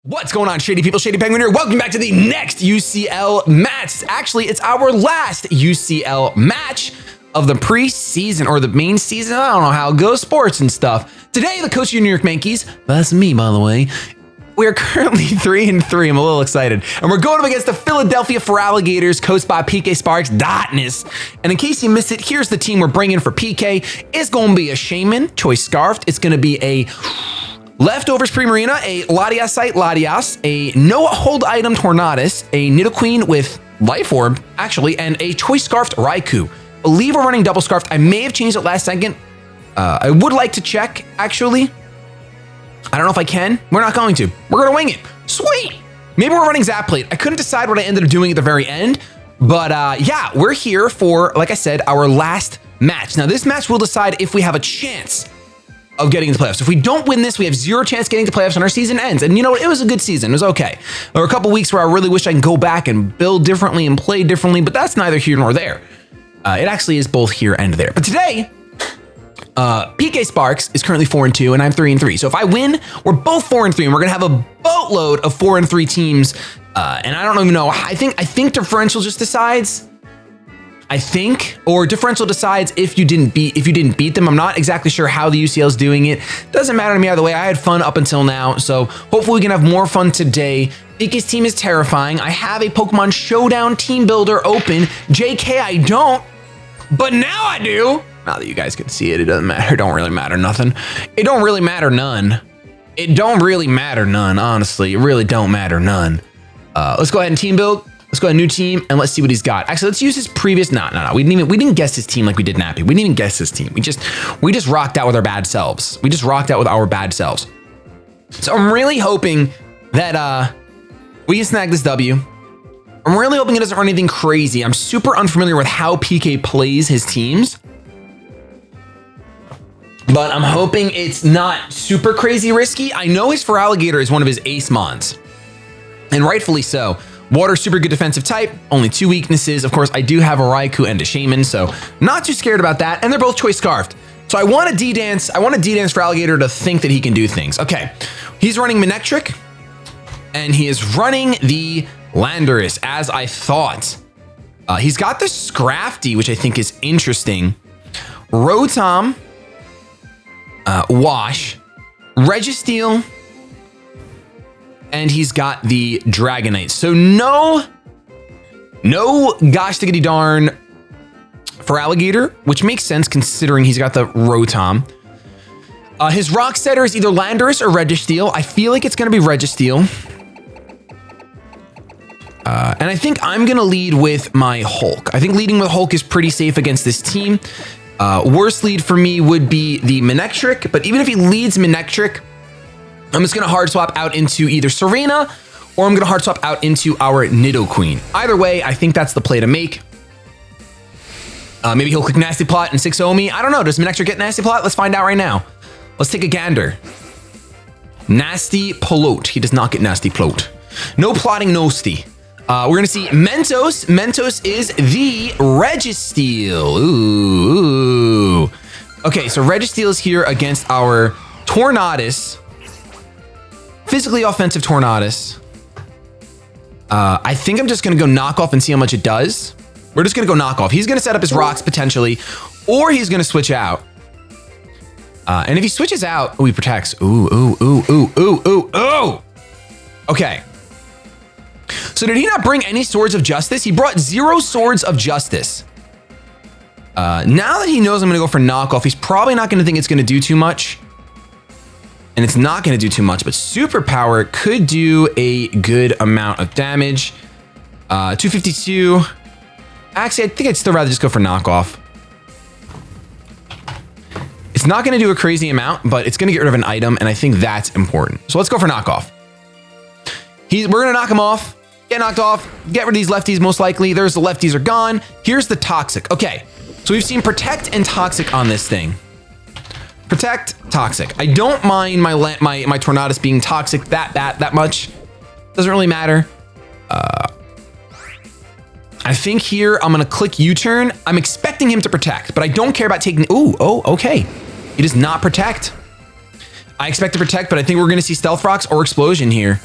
What's going on, Shady people? ShadyPenguinn here. Welcome back to the next UCL match. Actually, it's our last UCL match of the preseason or the main season. I don't know how it goes, sports and stuff. Today, the coach of your New York Mankeys, that's me, by the way. We are currently 3-3. I'm a little excited. And we're going up against the Philadelphia Alligators, coached by PKSparkxx. And in case you missed it, here's the team we're bringing for PK. It's going to be a Shaman, Choice Scarfed. It's going to be a Leftovers Primarina, a Latias, a No Hold Item Tornadus, a Nidoqueen with Life Orb, actually, and a Choice Scarfed Raikou. I believe we're running double scarfed. I may have changed it last second. I would like to check, actually. I don't know if I can. We're not going to. We're going to wing it. Sweet. Maybe we're running Zap Plate. I couldn't decide what I ended up doing at the very end. But yeah, we're here for, like I said, our last match. Now, this match will decide if we have a chance of getting into playoffs. If we don't win this, we have zero chance getting to playoffs and our season ends. And you know what? It was a good season. It was okay. There were a couple weeks where I really wish I could go back and build differently and play differently, but that's neither here nor there. It actually is both here and there. But today, PKSparkxx is currently 4-2 and I'm 3-3. So if I win, we're both 4-3 and we're gonna have a boatload of 4-3 teams. And I don't even know. I think differential just decides. Or differential decides if you didn't beat them. I'm not exactly sure how the UCL is doing it. Doesn't matter to me either way. I had fun up until now, so hopefully we can have more fun today. PK's team is terrifying. I have a Pokemon Showdown team builder open. JK, I don't, but now I do. Now that you guys can see it, it doesn't matter. It don't really matter nothing. It don't really matter none. It don't really matter none, honestly. It really don't matter none. Let's go ahead and team build. Let's go to a new team and let's see what he's got. Actually, let's use his previous. No. We didn't guess his team like we did Nappy. We didn't even guess his team. We just rocked out with our bad selves. So I'm really hoping that we can snag this W. I'm really hoping it doesn't run anything crazy. I'm super unfamiliar with how PK plays his teams, but I'm hoping it's not super crazy risky. I know his Alligator is one of his ace mons, and rightfully so. Water, super good defensive type, only 2 weaknesses. Of course, I do have a Raikou and a Shaman, so not too scared about that. And they're both Choice Scarfed. So I want a D-Dance for Alligator to think that he can do things. Okay, he's running Manectric, and he is running the Landorus, as I thought. He's got the Scrafty, which I think is interesting. Rotom, Wash, Registeel, and he's got the Dragonite. So no gosh diggity darn for Alligator, which makes sense considering he's got the Rotom. His Rock Setter is either Landorus or Registeel. I feel like it's gonna be Registeel. And I think I'm gonna lead with my Hulk. I think leading with Hulk is pretty safe against this team. Worst lead for me would be the Manectric, but even if he leads Manectric, I'm just gonna hard swap out into either Serena or I'm gonna hard swap out into our Nidoqueen. Either way, I think that's the play to make. Maybe he'll click Nasty Plot and 6-0 me. I don't know, does Manectric get Nasty Plot? Let's find out right now. Let's take a gander. Nasty Plot, he does not get Nasty Plot. No plotting, nosty. We're gonna see Mentos. Mentos is the Registeel. Ooh. Okay, so Registeel is here against our Tornadus. Physically offensive Tornadus. I think I'm just gonna go knockoff and see how much it does. We're just gonna go knockoff. He's gonna set up his rocks potentially, or he's gonna switch out. And if he switches out, he protects. Ooh. Okay. So did he not bring any Swords of Justice? He brought 0 Swords of Justice. Now that he knows I'm gonna go for knockoff, he's probably not gonna think it's gonna do too much. And it's not going to do too much, but Superpower could do a good amount of damage. 252. Actually, I think I'd still rather just go for knockoff. It's not going to do a crazy amount, but it's going to get rid of an item, and I think that's important. So let's go for knockoff. We're going to knock him off, get knocked off, get rid of these lefties most likely. There's the lefties are gone. Here's the Toxic. Okay, so we've seen Protect and Toxic on this thing. Protect, Toxic. I don't mind my Tornadus being toxic that much. Doesn't really matter. I think here I'm gonna click U-turn. I'm expecting him to protect, but I don't care about taking. Okay. He does not protect. I expect to protect, but I think we're gonna see Stealth Rocks or Explosion here.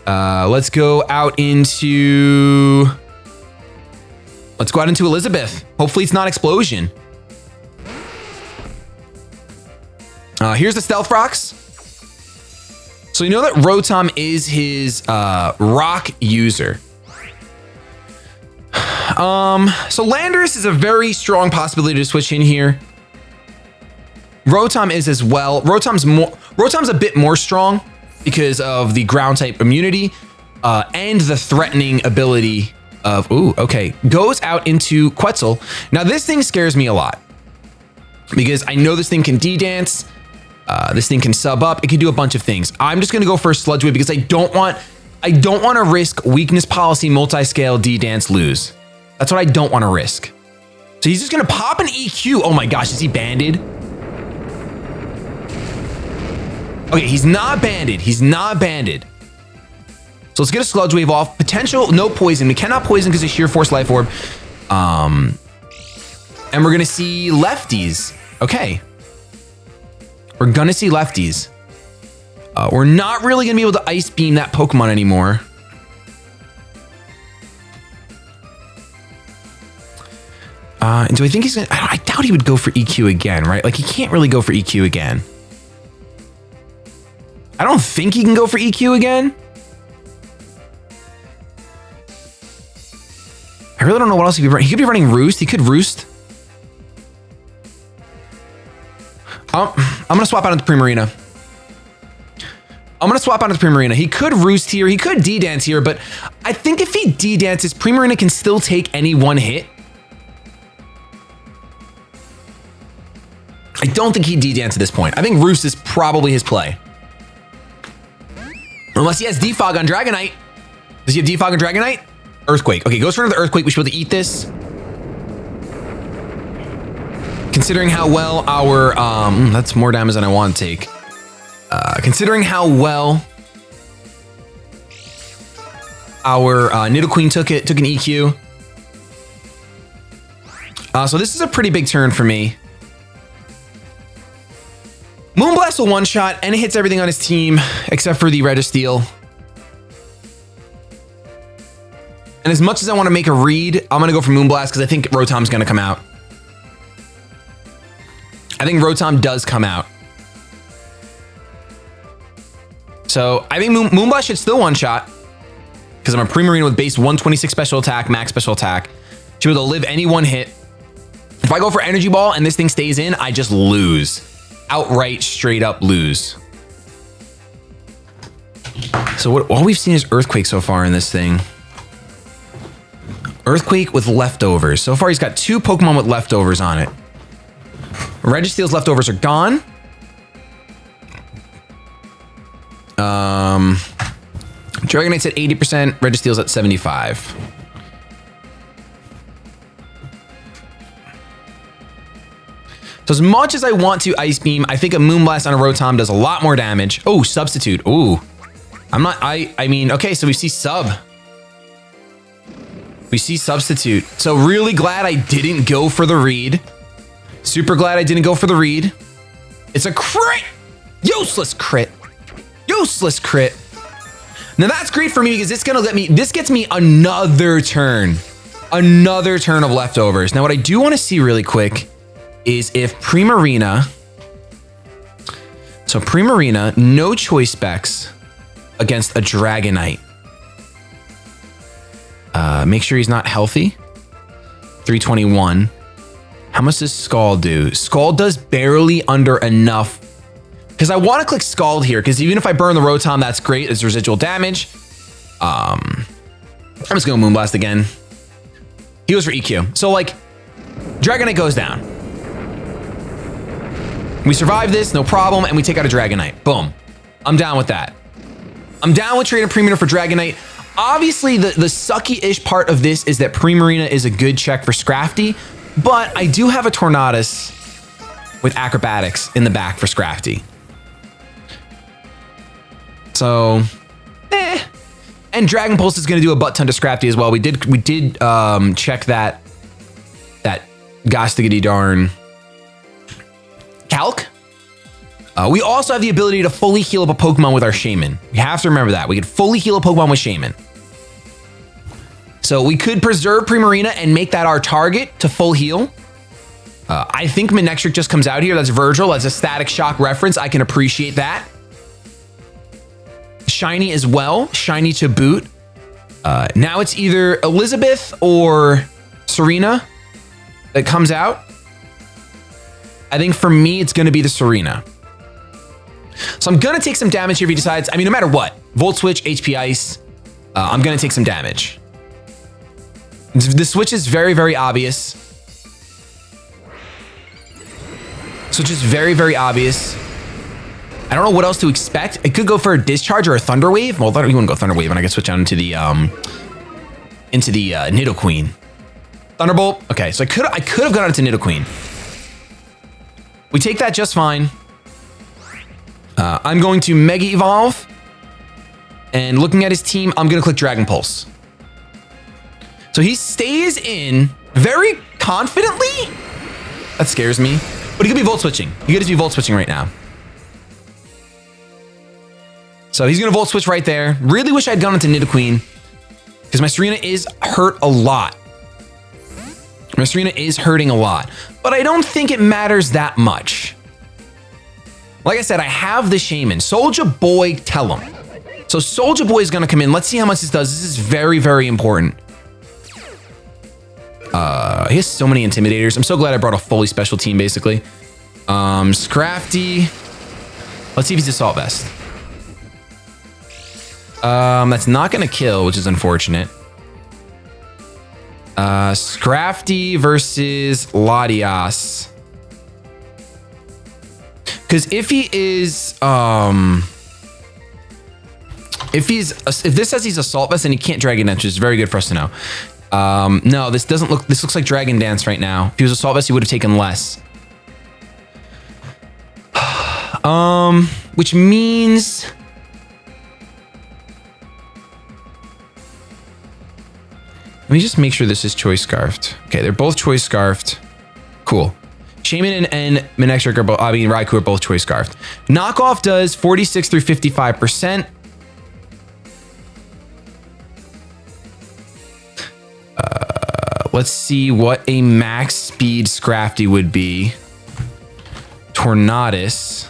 Let's go out into Elizabeth. Hopefully it's not Explosion. Here's the Stealth Rocks. So you know that Rotom is his rock user. So Landorus is a very strong possibility to switch in here. Rotom is as well. Rotom's a bit more strong because of the ground type immunity and the threatening ability of, ooh, okay, goes out into Quetzal. Now this thing scares me a lot because I know this thing can D-dance. This thing can sub up. It can do a bunch of things. I'm just gonna go for a Sludge Wave because I don't want to risk weakness policy multi-scale D-dance lose. That's what I don't want to risk. So he's just gonna pop an EQ. Oh my gosh, is he banded? Okay, he's not banded. He's not banded. So let's get a Sludge Wave off. Potential, no poison. We cannot poison because of Sheer Force Life Orb. And we're gonna see lefties. Okay. We're gonna see lefties. We're not really gonna be able to Ice Beam that Pokemon anymore. And do I think he's gonna, I doubt he would go for EQ again, right? Like he can't really go for EQ again. I don't think he can go for EQ again. I really don't know what else he could be running. He could be running Roost. He could Roost. I'm gonna swap out into Primarina. He could Roost here. He could D-Dance here, but I think if he D-Dances, Primarina can still take any one hit. I don't think he'd D-Dance at this point. I think Roost is probably his play. Unless he has Defog on Dragonite. Does he have Defog on Dragonite? Earthquake. Okay, goes for another Earthquake. We should be able to eat this. Considering how well our, that's more damage than I want to take. Considering how well our Nidoqueen took an EQ. So this is a pretty big turn for me. Moonblast will one-shot and it hits everything on his team except for the Registeel. And as much as I want to make a read, I'm going to go for Moonblast because I think Rotom's going to come out. I think Rotom does come out. So I think Moonblast should still one-shot because I'm a Primarina with base 126 special attack, max special attack. Should be able to live any one hit. If I go for Energy Ball and this thing stays in, I just lose. Outright, straight up lose. So all we've seen is Earthquake so far in this thing. Earthquake with leftovers. So far, he's got 2 Pokemon with leftovers on it. Registeel's leftovers are gone. Dragonite's at 80%. Registeel's at 75%. So as much as I want to Ice Beam, I think a Moonblast on a Rotom does a lot more damage. Oh, Substitute. Ooh. I mean, okay, so we see Sub. We see Substitute. So really glad I didn't go for the read. Super glad I didn't go for the read. It's a crit. Useless crit. Useless crit. Now that's great for me because it's gonna this gets me another turn. Another turn of leftovers. Now what I do want to see really quick is if Primarina, so Primarina, no choice specs against a Dragonite. Make sure he's not healthy. 321. How much does Scald do? Scald does barely under enough. Because I want to click Scald here, because even if I burn the Rotom, that's great. It's residual damage. I'm just going Moonblast again. He goes for EQ. So like, Dragonite goes down. We survive this, no problem, and we take out a Dragonite. Boom. I'm down with that. I'm down with trading Primarina for Dragonite. Obviously, the sucky-ish part of this is that Primarina is a good check for Scrafty, but I do have a Tornadus with Acrobatics in the back for Scrafty. So, And Dragon Pulse is going to do a butt ton to Scrafty as well. We did check that gosh diggity darn Calc. We also have the ability to fully heal up a Pokemon with our Shaman. We have to remember that. We can fully heal a Pokemon with Shaman. So we could preserve Primarina and make that our target to full heal. I think Manectric just comes out here. That's Virgil. That's a Static Shock reference. I can appreciate that. Shiny as well. Shiny to boot. Now it's either Elizabeth or Serena that comes out. I think for me, it's going to be the Serena. So I'm going to take some damage here if he decides. I mean, no matter what, Volt Switch, HP Ice, I'm going to take some damage. The switch is very, very obvious. Switch is very, very obvious. I don't know what else to expect. It could go for a Discharge or a Thunder Wave. Well, you wouldn't go Thunder Wave, and I could switch out into the Nidoqueen. Thunderbolt. Okay, so I could have gone into Nidoqueen. We take that just fine. I'm going to Mega Evolve. And looking at his team, I'm going to click Dragon Pulse. So he stays in very confidently. That scares me. But he could be Volt Switching. He could just be Volt Switching right now. So he's going to Volt Switch right there. Really wish I'd gone into Nidoqueen. Because my Serena is hurt a lot. My Serena is hurting a lot. But I don't think it matters that much. Like I said, I have the Shaman. Soulja Boy, tell him. So Soulja Boy is going to come in. Let's see how much this does. This is very, very important. He has so many Intimidators. I'm so glad I brought a fully special team, basically. Scrafty. Let's see if he's Assault Vest. That's not going to kill, which is unfortunate. Scrafty versus Latias. Because if he is, if this says he's Assault Vest, then he can't Dragon Dance, which is very good for us to know. No, this looks like Dragon Dance right now. If he was Assault Vest, he would have taken less. Which means... Let me just make sure this is Choice Scarfed. Okay, they're both Choice Scarfed. Cool. Shaman and Manectric are both, I mean, Raikou are both Choice Scarfed. Knockoff does 46 through 55%. Let's see what a max speed Scrafty would be. Tornadus.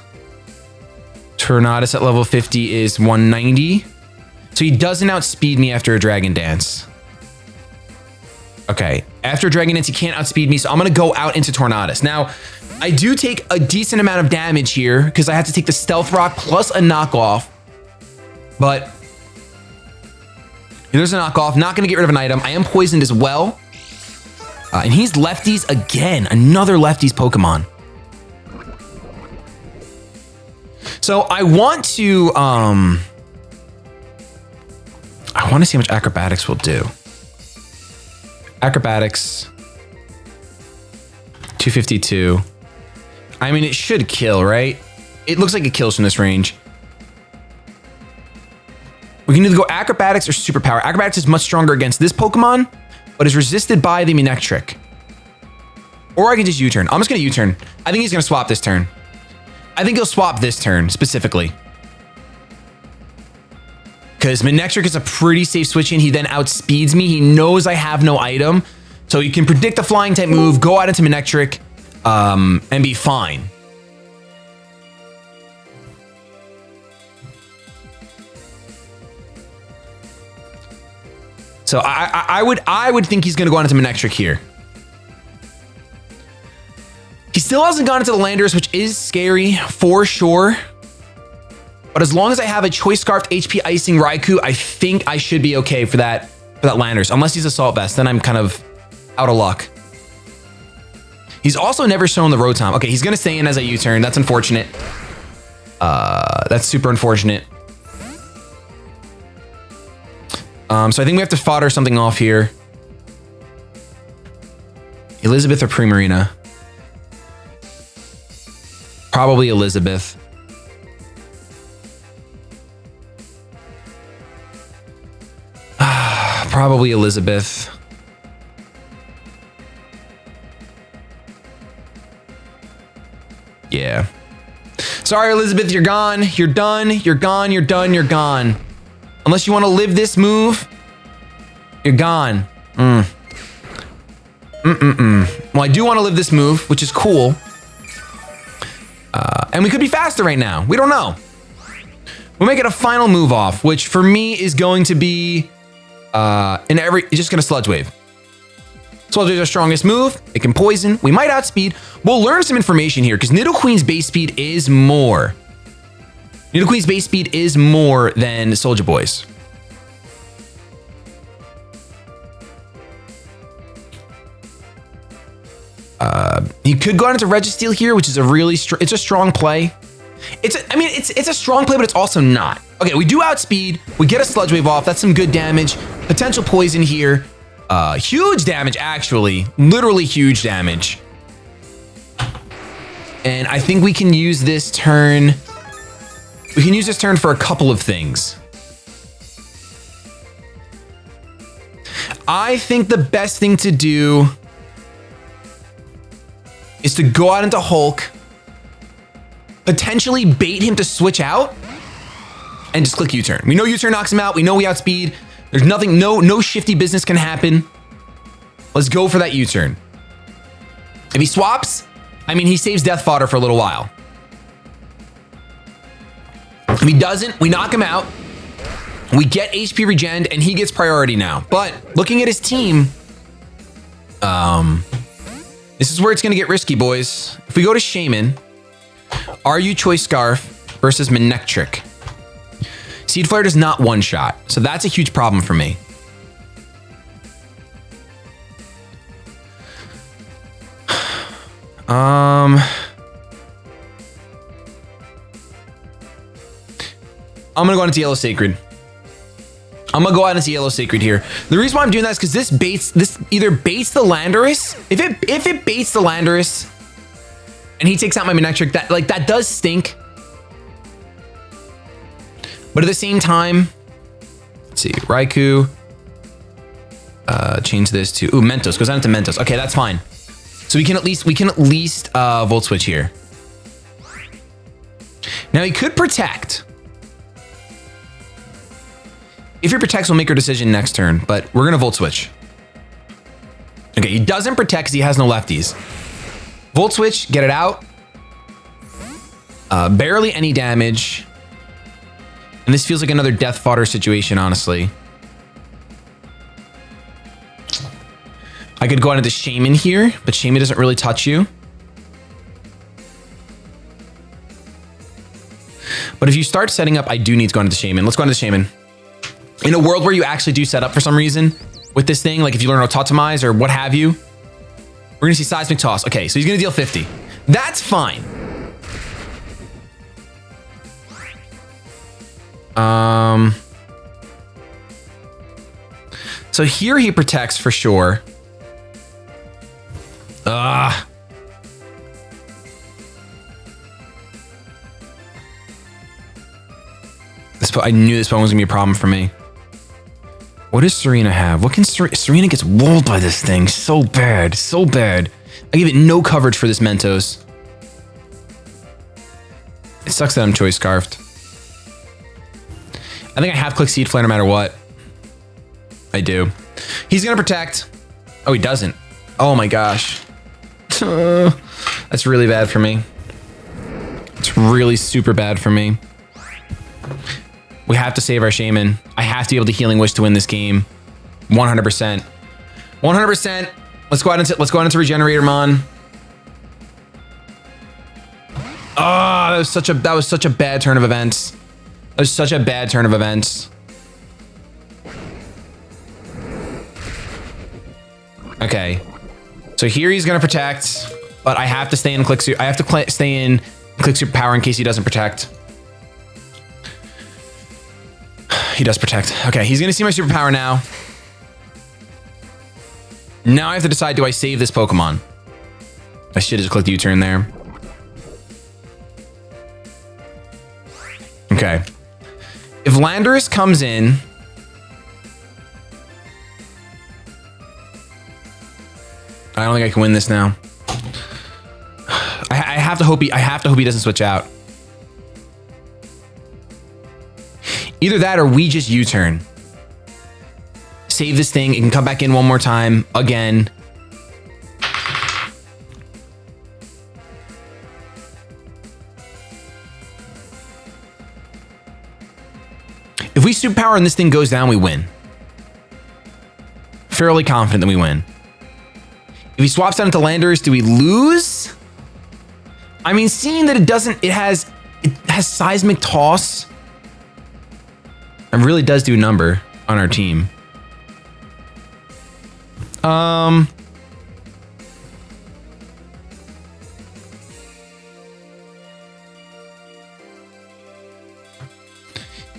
Tornadus at level 50 is 190. So he doesn't outspeed me after a Dragon Dance. Okay, after Dragon Dance, he can't outspeed me, so I'm gonna go out into Tornadus. Now, I do take a decent amount of damage here because I have to take the Stealth Rock plus a knockoff. But there's a knockoff, not gonna get rid of an item. I am poisoned as well. And he's lefties again, another lefties Pokemon. So I want to see how much Acrobatics will do. Acrobatics, 252. I mean, it should kill, right? It looks like it kills from this range. We can either go Acrobatics or Superpower. Acrobatics is much stronger against this Pokemon, but is resisted by the Manectric. Or I can just U-turn. I'm just going to U-turn. I think he's going to swap this turn. I think he'll swap this turn specifically. Because Manectric is a pretty safe switch in. He then outspeeds me. He knows I have no item. So you can predict the flying type move, go out into Manectric, and be fine. So I would think he's going to go on into Manectric here. He still hasn't gone into the Landorus, which is scary for sure. But as long as I have a Choice Scarfed HP Icing Raikou, I think I should be okay for that Landorus. Unless he's Assault Vest, then I'm kind of out of luck. He's also never shown the Rotom. Okay, he's going to stay in as a U-turn. That's unfortunate. That's super unfortunate. So I think we have to fodder something off here. Elizabeth or Primarina? Probably Elizabeth. Probably Elizabeth. So Sorry, Elizabeth, you're gone. You're done. You're gone. You're done. You're gone. Unless you want to live this move, you're gone. Well, I do want to live this move, which is cool. And we could be faster right now. We don't know. We'll make it a final move off, which for me is going to be just gonna Sludge Wave. Sludge Wave is our strongest move. It can poison. We might outspeed. We'll learn some information here because Nidoqueen's base speed is more. Nidoqueen's base speed is more than Soldier Boy's. You could go out into Registeel here, which is a really it's a strong play. It's a strong play, but it's also not. Okay, we do outspeed. We get a Sludge Wave off. That's some good damage. Potential poison here. Huge damage, actually. Literally huge damage. And I think we can use this turn. We can use this turn for a couple of things. I think the best thing to do is to go out into Hulk, potentially bait him to switch out, and just click U-turn. We know U-turn knocks him out. We know we outspeed. There's nothing, no shifty business can happen. Let's go for that U-turn. If he swaps, I mean, he saves death fodder for a little while. If he doesn't, we knock him out. We get HP regen, and he gets priority now. But looking at his team, this is where it's gonna get risky, boys. If we go to Shaman, RU Choice Scarf versus Manectric. Seed Flare does not one-shot, so that's a huge problem for me. I'm gonna go into Yellow Sacred. I'm gonna go out into Yellow Sacred here. The reason why I'm doing that is because this either baits the Landorus. If it baits the Landorus and he takes out my Manectric, that does stink. But at the same time, let's see, Raikou. Change this to Mentos. Goes on into Mentos. Okay, that's fine. So we can at least Volt Switch here. Now he could protect. If he protects, we'll make our decision next turn, but we're gonna Volt Switch. Okay, he doesn't protect because he has no lefties. Volt Switch, get it out. Barely any damage. And this feels like another death fodder situation, honestly. I could go out into Shaman here, but Shaman doesn't really touch you. But if you start setting up, I do need to go into Shaman. Let's go into Shaman. In a world where you actually do set up for some reason with this thing, like if you learn how to Totemize or what have you, we're gonna see Seismic Toss. Okay, so he's gonna deal 50. That's fine. So here he protects for sure. I knew this one was gonna be a problem for me. What does Serena have? What can Serena gets walled by this thing so bad, so bad. I give it no coverage for this Mentos. It sucks that I'm Choice Scarfed. I think I have click Seed Flare no matter what. I do. He's gonna protect. Oh, he doesn't. Oh my gosh. That's really bad for me. It's really super bad for me. We have to save our Shaman. I have to be able to Healing Wish to win this game. 100%. 100%. Let's go out into Regenerator Mon. Oh, that was such a bad turn of events. That was such a bad turn of events. Okay. So here he's gonna protect, but I have to stay in Click. I have to stay in Click Superpower in case he doesn't protect. He does protect. Okay, he's gonna see my superpower now. Now I have to decide, do I save this Pokemon? I should have just clicked U-turn there. Okay. If Landorus comes in, I don't think I can win this now. I have to hope he doesn't switch out. Either that or we just U-turn. Save this thing. It can come back in one more time. Again. If we superpower and this thing goes down, we win. Fairly confident that we win. If he swaps out into Landers, do we lose? I mean, seeing that it has seismic toss. It really does do a number on our team.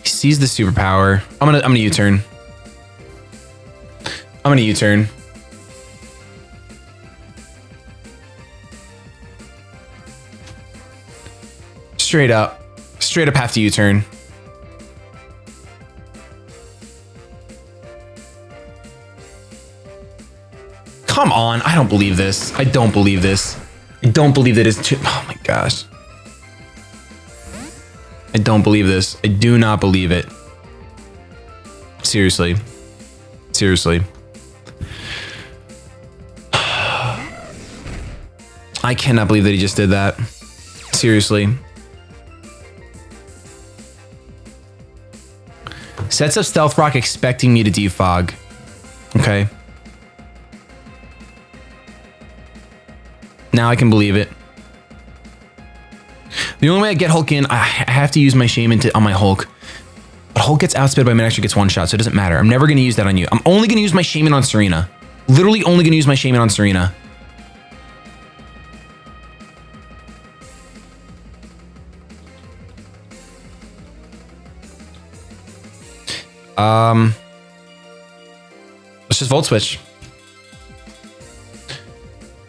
He sees the superpower. I'm gonna U-turn. I'm gonna U-turn. Straight up have to U-turn. Come on, I don't believe this. I don't believe this. I don't believe that it's too, oh my gosh. I don't believe this. I do not believe it. Seriously. Seriously. I cannot believe that he just did that. Seriously. Sets up Stealth Rock expecting me to defog. Okay. Now I can believe it. The only way I get Hulk in, I have to use my Shaman on my Hulk. But Hulk gets outsped by Mid-Extra gets one shot, so it doesn't matter. I'm never going to use that on you. I'm only going to use my Shaman on Serena. Literally only going to use my Shaman on Serena. Let's just Volt Switch.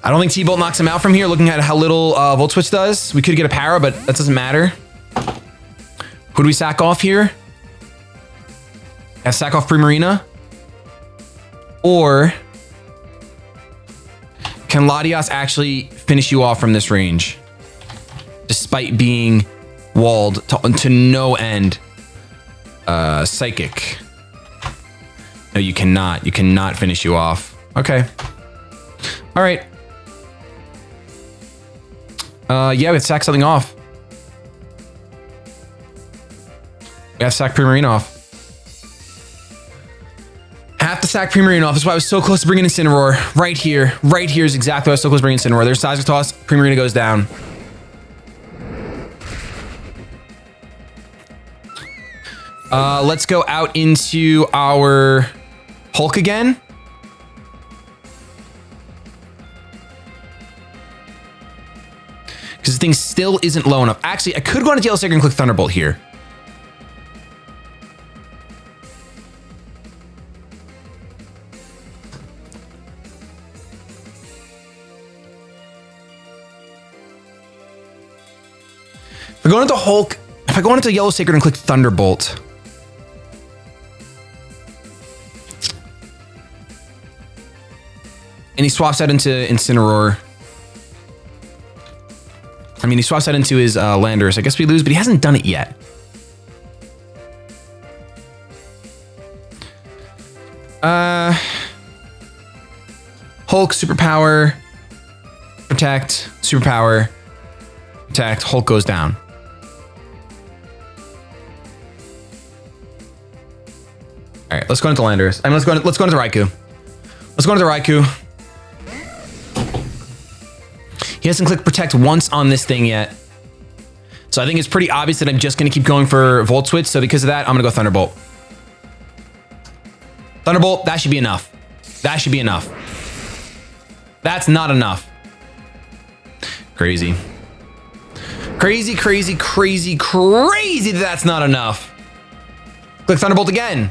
I don't think T-Bolt knocks him out from here, looking at how little Volt Switch does. We could get a Para, but that doesn't matter. Who do we sack off here? Sack off Primarina? Or can Latias actually finish you off from this range? Despite being walled to no end. Psychic. No, you cannot. You cannot finish you off. Okay. All right. Yeah, we have to sack something off. We have to sack Primarina off. Have to sack Primarina off. That's why I was so close to bringing in Incineroar. Right here. Right here is exactly why I was so close to bringing in Incineroar. There's Seismic Toss. Primarina goes down. Let's go out into our Hulk again. Because this thing still isn't low enough. Actually, I could go on to Yellow Sacred and click Thunderbolt here. If I go into Hulk, if I go into Yellow Sacred and click Thunderbolt, and he swaps that into Incineroar. I mean, he swaps that into his Landorus. I guess we lose, but he hasn't done it yet. Hulk, Superpower, Protect, Superpower, Protect, Hulk goes down. All right, let's go into Landorus. I mean, let's go into Raikou. Let's go into Raikou. He hasn't clicked Protect once on this thing yet. So I think it's pretty obvious that I'm just going to keep going for Volt Switch. So because of that, I'm going to go Thunderbolt. Thunderbolt, that should be enough. That should be enough. That's not enough. Crazy. Crazy, crazy, crazy, crazy that that's not enough. Click Thunderbolt again.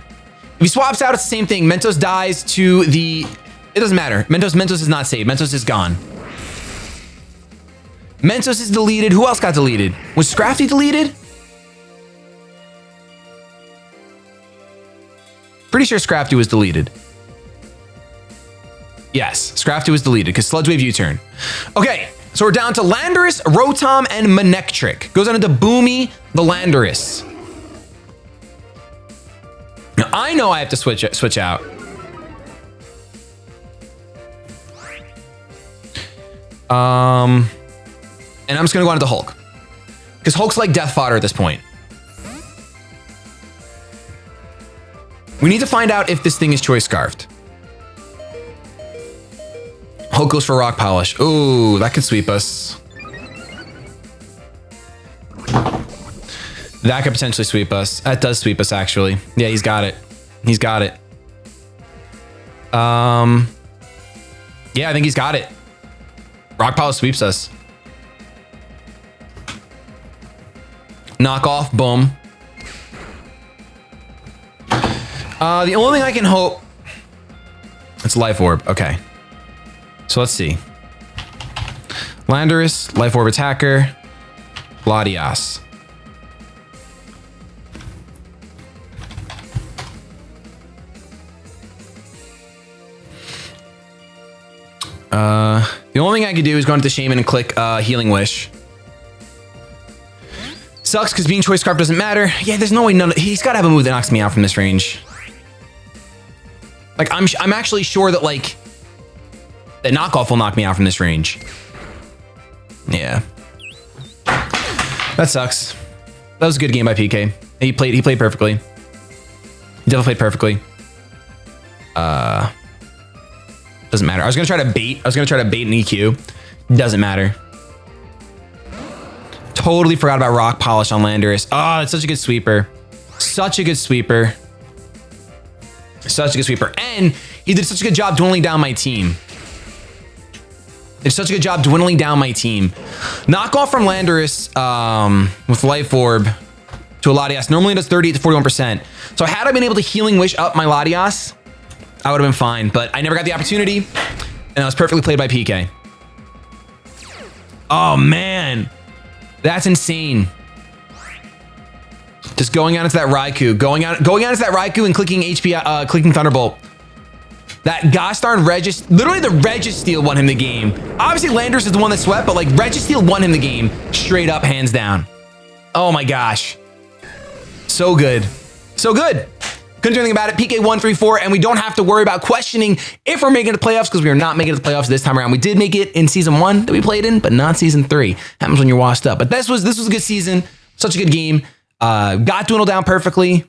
If he swaps out, it's the same thing. Mentos dies to the... It doesn't matter. Mentos is not saved. Mentos is gone. Mentos is deleted. Who else got deleted? Was Scrafty deleted? Pretty sure Scrafty was deleted. Yes, Scrafty was deleted because Sludge Wave U-turn. Okay, so we're down to Landorus, Rotom, and Manectric. Goes on into Boomy, the Landorus. I know I have to switch out. And I'm just gonna go on to the Hulk. Because Hulk's like death fodder at this point. We need to find out if this thing is choice scarfed. Hulk goes for rock polish. Ooh, that could sweep us. That could potentially sweep us. That does sweep us, actually. Yeah, he's got it. He's got it. Yeah, I think he's got it. Rock polish sweeps us. Knock off, boom. The only thing I can hope... It's Life Orb, okay. So let's see. Landorus, Life Orb Attacker, Latias. The only thing I could do is go into Shaman and click Healing Wish. Sucks because being choice scarf doesn't matter. Yeah, there's no way he's got to have a move that knocks me out from this range. Like I'm actually sure that like that knockoff will knock me out from this range. Yeah. That sucks. That was a good game by PK. He played perfectly. He definitely played perfectly. Doesn't matter. I was gonna try to bait an EQ. Doesn't matter. Totally forgot about rock polish on Landorus. Oh, it's such a good sweeper. Such a good sweeper. Such a good sweeper. And he did such a good job dwindling down my team. Did such a good job dwindling down my team. Knockoff from Landorus with Life Orb to a Latias normally does 38 to 41%. So had I been able to Healing Wish up my Latias, I would have been fine, but I never got the opportunity, and I was perfectly played by PK. Oh man, that's insane. Just going out into that Raikou, going out into that Raikou and clicking HP, clicking Thunderbolt. That gosh darn literally the Registeel won him the game. Obviously Landorus is the one that swept, but like Registeel won him the game straight up, hands down. Oh my gosh, so good, so good. Couldn't do anything about it. PK 134, and we don't have to worry about questioning if we're making the playoffs because we are not making the playoffs this time around. We did make it in season 1 that we played in, but not season 3. Happens when you're washed up. But this was a good season. Such a good game. Got dwindled down perfectly.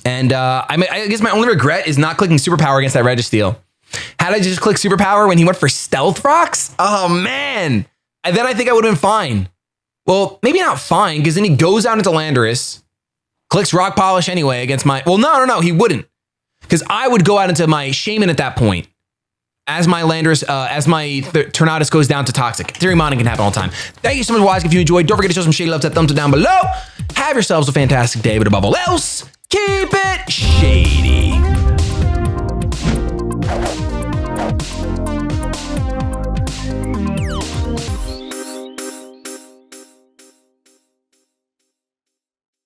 And I guess my only regret is not clicking Superpower against that Registeel. Had I just clicked Superpower when he went for Stealth Rocks? Oh man. And then I think I would have been fine. Well, maybe not fine, because then he goes out into Landorus. Clicks rock polish anyway against my, well, no, he wouldn't. Because I would go out into my Shaman at that point. As my Landorus, as my Tornadus goes down to Toxic. Theory modding can happen all the time. Thank you so much for watching. If you enjoyed, don't forget to show some shady love, that thumbs up down below. Have yourselves a fantastic day, but above all else, keep it shady.